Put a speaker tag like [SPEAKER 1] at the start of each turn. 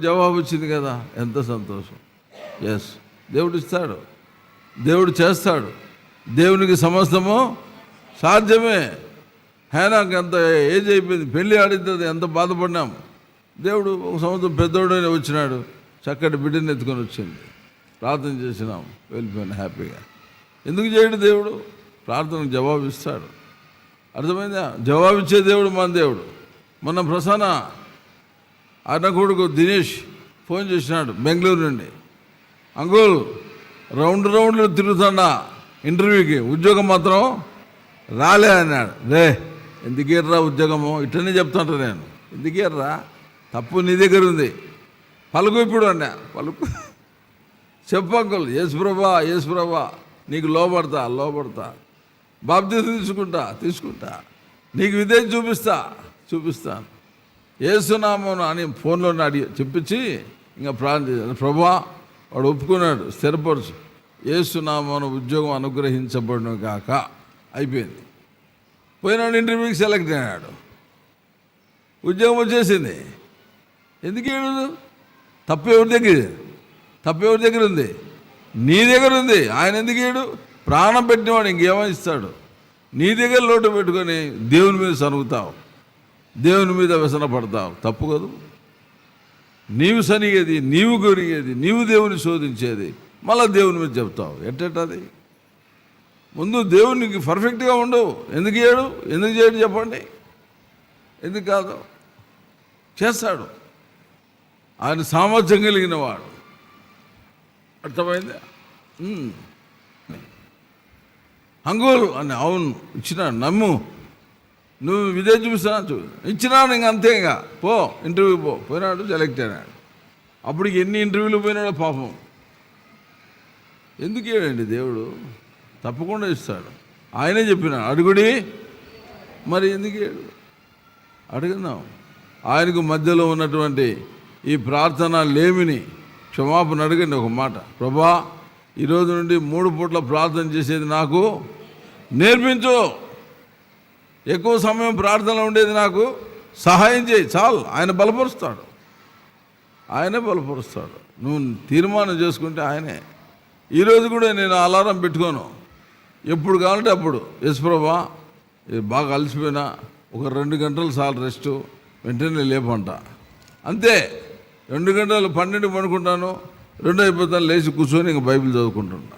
[SPEAKER 1] జవాబు వచ్చింది కదా, ఎంత సంతోషం. ఎస్, దేవుడు ఇస్తాడు, దేవుడు చేస్తాడు, దేవునికి సమస్తము సాధ్యమే. నాకు ఎంత ఏజ్ అయిపోయింది, పెళ్ళి ఆడిద్దది, ఎంత బాధపడినాం. దేవుడు ఒక సంవత్సరం పెద్దోడైనా వచ్చినాడు, చక్కటి బిడ్డని ఎత్తుకొని వచ్చింది, ప్రార్థన చేసినాం, వెళ్ళిపోయాను హ్యాపీగా. ఎందుకు చేయడు దేవుడు? ప్రార్థనకు జవాబు ఇస్తాడు. అర్థమైందా? జవాబిచ్చే దేవుడు మన దేవుడు. మొన్న ప్రసన్న అన్న కొడుకు దినేష్ ఫోన్ చేసినాడు బెంగళూరు నుండి. అంకుల్, రౌండ్లు తిరుగుతాడా ఇంటర్వ్యూకి, ఉద్యోగం మాత్రం రాలే అన్నాడు. రే, ఎందుకేర్రా ఉద్యోగము? ఇట్లనే చెప్తాంట నేను. ఎందుకేర్రా? తప్పు నీ దగ్గర ఉంది, పలుకు ఇప్పుడు అన్నా. పలుకు చెప్పు అంకుల్. యేసు ప్రభా నీకు లోబడతా, బాప్తిసం తీసుకుంటా, నీకు విధేయం చూపిస్తాను, యేసునామం అని ఫోన్లో చెప్పించి ఇంకా ప్రార్థన చేశాను. ప్రభా, వాడు ఒప్పుకున్నాడు, స్థిరపరచు, యేసునామం ఉద్యోగం అనుగ్రహించబడును కాక. అయిపోయింది. పోయినాడు, ఇంటర్వ్యూకి సెలెక్ట్ అయినాడు, ఉద్యోగం వచ్చేసింది. ఎందుకు ఏడు? తప్పు ఎవరి దగ్గర ఉంది? నీ దగ్గర ఉంది. ఆయన ఎందుకు ఏడు? ప్రాణం పెట్టినవాడు ఇంకేమని ఇస్తాడు? నీ దగ్గర లోటు పెట్టుకొని దేవుని మీద సనుగుతావు, దేవుని మీద వ్యసన పడతావు. తప్పు కదా. నీవు సనిగేది, నీవు గొరిగేది, నీవు దేవుని శోధించేది, మళ్ళీ దేవుని మీద చెప్తావు. ఎట్టది? ముందు దేవునికి పర్ఫెక్ట్గా ఉండవు. ఎందుకు చేయడు చెప్పండి? ఎందుకు కాదు? చేస్తాడు. ఆయన సామర్థ్యం కలిగిన వాడు. అర్థమైందా? అంగులు అని, అవును ఇచ్చినాడు, నమ్ము, నువ్వు విధేయం చూపిస్తాను, ఇచ్చినాడు, ఇంక అంతే, ఇంకా పో, ఇంటర్వ్యూ పోయినాడు, సెలెక్ట్ అయినాడు. అప్పటికి ఎన్ని ఇంటర్వ్యూలు పోయినాడో పాపం. ఎందుకు ఏడండి దేవుడు? తప్పకుండా ఇస్తాడు. ఆయనే చెప్పినాడు, అడుగుడి. మరి ఎందుకు ఏడు? అడుగుదాం. ఆయనకు మధ్యలో ఉన్నటువంటి ఈ ప్రార్థన లేమిని క్షమాపణ అడగండి. ఒక మాట, ప్రభా, ఈరోజు నుండి 3 పూట్ల ప్రార్థన చేసేది నాకు నేర్పించు, ఎక్కువ సమయం ప్రార్థనలో ఉండేది నాకు సహాయం చేయి. చాలు, ఆయనే బలపరుస్తాడు. నువ్వు తీర్మానం చేసుకుంటే ఆయనే. ఈరోజు కూడా నేను అలారం పెట్టుకోను, ఎప్పుడు కావాలంటే అప్పుడు, యేసు ప్రభా బాగా అలసిపోయినా ఒక 2 గంటలు చాలు రెస్ట్, వెంటనే లేపంట. అంతే, 2 గంటలు 12 పడుకుంటాను, 2 అయిపోతాను, లేచి కూర్చొని ఇంక బైబిల్ చదువుకుంటున్నా.